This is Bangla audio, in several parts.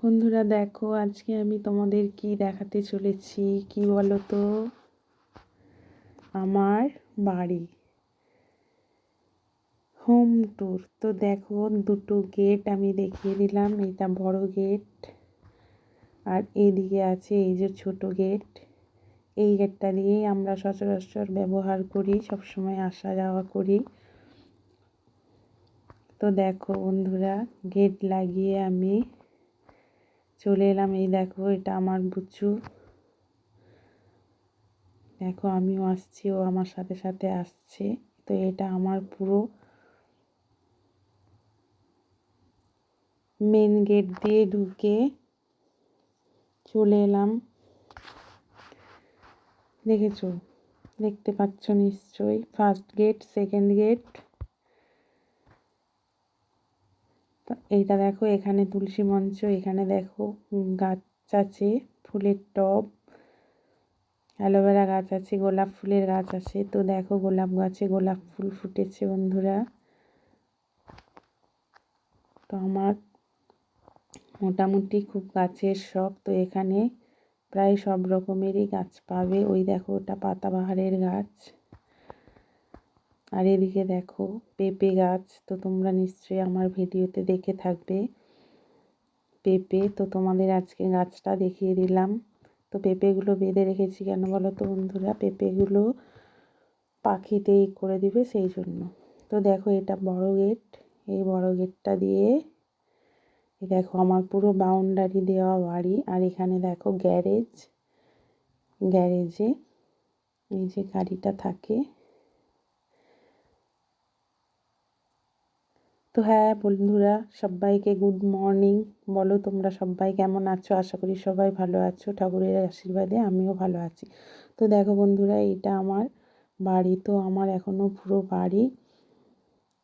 বন্ধুরা দেখো, আজকে আমি তোমাদের কি দেখাতে চলেছি কি বলো তো? আমার বাড়ি হোম ট্যুর। তো দেখো, দুটো গেট আমি দেখিয়ে দিলাম। এটা বড় গেট আর এইদিকে আছে এই যে ছোট গেট। এই গেটটা দিয়েই আমরা সচরাচর ব্যবহার করি, সবসময় আসা যাওয়া করি। তো দেখো বন্ধুরা, গেট লাগিয়ে আমি চলে এলাম। এই দেখো, এটা আমার বুচু। দেখো, আমিও আসছি, ও আমার সাথে সাথে আসছে। তো এটা আমার পুরো মেন গেট দিয়ে ঢুকে চলে এলাম। দেখেছো, দেখতে পাচ্ছ নিশ্চয়ই। First gate, second gate. এইটা দেখো, এখানে তুলসী মঞ্চ। এখানে দেখো গাছ আছে, ফুলের টব, অ্যালোভেরা গাছ আছে, গোলাপ ফুলের গাছ আছে। তো দেখো, গোলাপ গাছে গোলাপ ফুল ফুটেছে বন্ধুরা। তো আমার মোটামুটি খুব গাছের শখ। তো এখানে প্রায় সব রকমেরই গাছ পাবে। ওই দেখো, ওটা পাতাবাহারের গাছ। আর এদিকে দেখো পেঁপে গাছ। তো তোমরা নিশ্চয়ই আমার ভিডিওতে দেখে থাকবে পেঁপে। তো তোমাদের আজকে গাছটা দেখিয়ে দিলাম। তো পেঁপেগুলো বেঁধে রেখেছি কেন বলো তো বন্ধুরা? পেঁপেগুলো পাখিতেই করে দিবে, সেই জন্য। তো দেখো, এটা বড় গেট। এই বড় গেটটা দিয়ে দেখো আমার পুরো বাউন্ডারি দেওয়া বাড়ি। আর এখানে দেখো গ্যারেজ। গ্যারেজে এই যে গাড়িটা থাকে। তো হ্যাঁ বন্ধুরা, সবাইকে গুড মর্নিং। বলো তোমরা সবাই কেমন আছো? আশা করি সবাই ভালো আছো। ঠাকুরের আশীর্বাদে আমিও ভালো আছি। তো দেখো বন্ধুরা, এটা আমার বাড়ি। তো আমার এখনও পুরো বাড়ি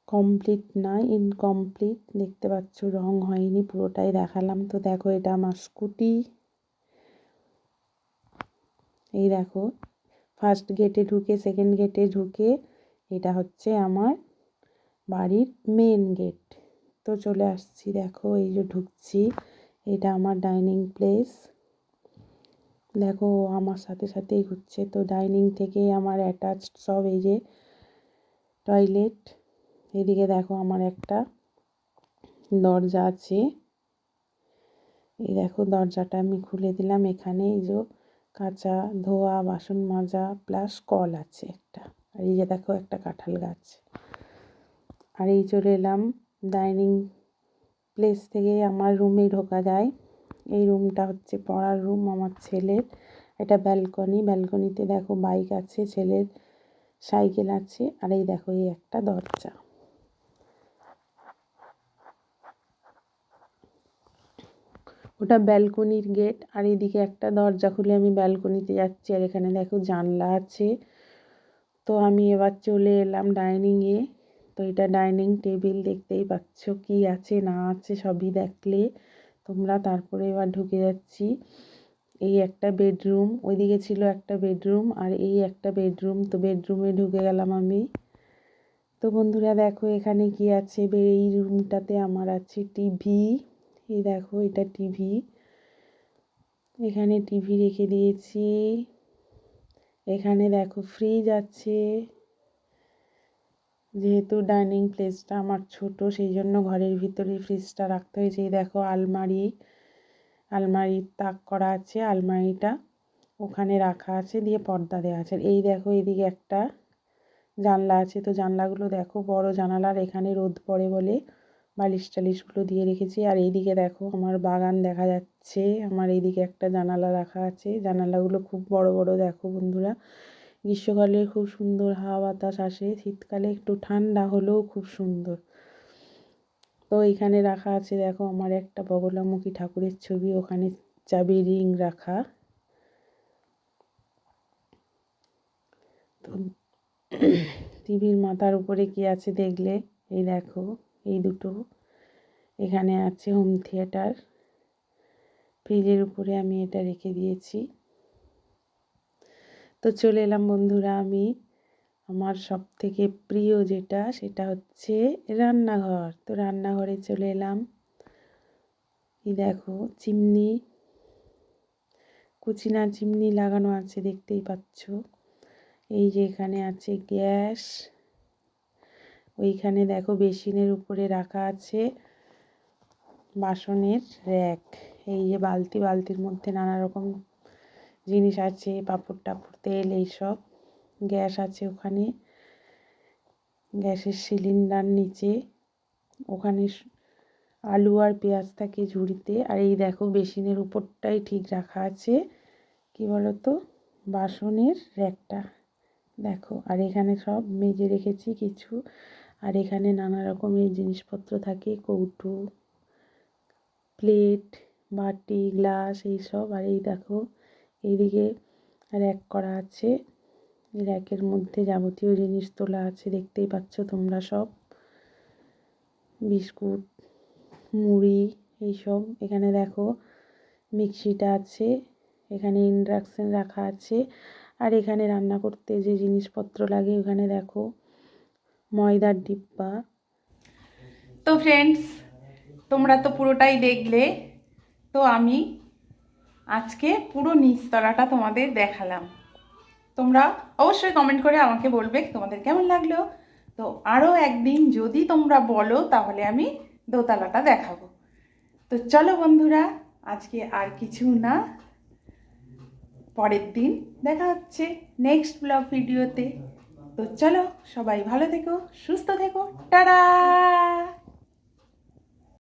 কমপ্লিট না, ইনকমপ্লিট। দেখতে পাচ্ছ, রং হয়নি, পুরোটাই দেখালাম। তো দেখো, এটা আমার স্কুটি। এই দেখো, ফার্স্ট গেটে ঢুকে, সেকেন্ড গেটে ঢুকে, এটা হচ্ছে আমার বাড়ির মেন গেট। তো চলে আসছি, দেখো এই যে ঢুকছি। এটা আমার ডাইনিং প্লেস। দেখো, আমার সাথে সাথেই ঘুরছে। তো ডাইনিং থেকে আমার অ্যাটাচড সব এই যে টয়লেট। এদিকে দেখো আমার একটা দরজা আছে। এই দেখো, দরজাটা আমি খুলে দিলাম। এখানে এই যে কাঁচা ধোয়া বাসন মাজা প্লাস কল আছে একটা। আর এই যে দেখো একটা কাঁঠাল গাছ। আর এই চলে এলাম ডাইনিং প্লেস থেকে আমার রুমে ঢোকা যায়। এই রুমটা হচ্ছে পড়ার রুম আমার ছেলের। এটা ব্যালকনি। ব্যালকনিতে দেখো বাইক আছে, ছেলের সাইকেল আছে। আর এই দেখো, এই একটা দরজা। ওটা ব্যালকনির গেট। আর এদিকে একটা দরজা খুলে আমি ব্যালকনিতে যাচ্ছি। আর এখানে দেখো জানলা আছে। তো আমি এবার চলে এলাম ডাইনিংয়ে। তো এটা ডাইনিং টেবিল, দেখতেই পাচ্ছ কি আছে না আছে সবই দেখলে তোমরা। তারপরে এবার ঢুকে যাচ্ছি। এই একটা বেডরুম, ওইদিকে ছিল একটা বেডরুম, আর এই একটা বেডরুম। তো বেডরুমে ঢুকে গেলাম আমি। তো বন্ধুরা দেখো, এখানে কি আছে। এই রুমটাতে আমার আছে টিভি। এই দেখো, এটা টিভি। এখানে টিভি রেখে দিয়েছি। এখানে দেখো ফ্রিজ আছে। যেহেতু ডাইনিং প্লেসটা আমার ছোট, সেই জন্য ঘরের ভিতরে ফ্রিজটা রাখতে হয়েছে। এই দেখো আলমারি, আলমারির তাক করা আছে। আলমারিটা ওখানে রাখা আছে, দিয়ে পর্দা দেওয়া আছে। এই দেখো, এদিকে একটা জানলা আছে। তো জানলাগুলো দেখো বড় জানালার, এখানে রোদ পড়ে বলে বালিশ টালিশগুলো দিয়ে রেখেছি। আর এইদিকে দেখো আমার বাগান দেখা যাচ্ছে। আমার এইদিকে একটা জানালা রাখা আছে। জানালাগুলো খুব বড় বড় দেখো বন্ধুরা। গ্রীষ্মকালে খুব সুন্দর হাওয়া বাতাস আসে, শীতকালে একটু ঠান্ডা হলেও খুব সুন্দর। তো এখানে রাখা আছে দেখো আমার একটা বগলামুখী ঠাকুরের ছবি, ওখানে চাবি রিং রাখা। তো টিভির মাথার উপরে কি আছে দেখলে, এই দেখো এই দুটো। এখানে আছে হোম থিয়েটার। ফ্রিজের উপরে আমি এটা রেখে দিয়েছি। তো চলে এলাম বন্ধুরা আমি আমার সব থেকে প্রিয় যেটা, সেটা হচ্ছে রান্নাঘর। তো রান্নাঘরে চলে এলাম। এই দেখো চিমনি, কুচিনা চিমনি লাগানো আছে, দেখতেই পাচ্ছ। এই যে এখানে আছে গ্যাস, ওইখানে দেখো বেসিনের উপরে রাখা আছে বাসনের র্যাক। এই যে বালতি, বালতির মধ্যে নানা রকম জিনিস আছে, পাঁপড় টাপড়, তেল, এইসব। গ্যাস আছে ওখানে, গ্যাসের সিলিন্ডার নিচে, ওখানে আলু আর পেঁয়াজ থাকে ঝুড়িতে। আর এই দেখো বেসিনের উপরটাই ঠিক রাখা আছে কি বলতো, বাসনের র্যাকটা দেখো। আর এখানে সব মেজে রেখেছি কিছু। আর এখানে নানা রকমের জিনিসপত্র থাকে, কৌটো, প্লেট, বাটি, গ্লাস, এইসব। আর এই দেখো এইদিকে র্যাক করা আছে, র্যাকের মধ্যে যাবতীয় জিনিস তোলা আছে, দেখতেই পাচ্ছ তোমরা সব। বিস্কুট, মুড়ি, এইসব। এখানে দেখো মিক্সিটা আছে, এখানে ইন্ডাকশান রাখা আছে। আর এখানে রান্না করতে যে জিনিসপত্র লাগে, ওখানে দেখো ময়দার ডিব্বা। তো ফ্রেন্ডস, তোমরা তো পুরোটাই দেখলে। তো আমি আজকে পুরো নিচতলাটা তোমাদের দেখালাম। তোমরা অবশ্যই কমেন্ট করে আমাকে বলবে তোমাদের কেমন লাগলো। তো আরও একদিন যদি তোমরা বলো তাহলে আমি দোতলাটা দেখাবো। তো চলো বন্ধুরা, আজকে আর কিছু না, পরের দিন দেখা হচ্ছে নেক্সট ব্লগ ভিডিওতে। তো চলো, সবাই ভালো থেকো, সুস্থ থেকো, টাটা।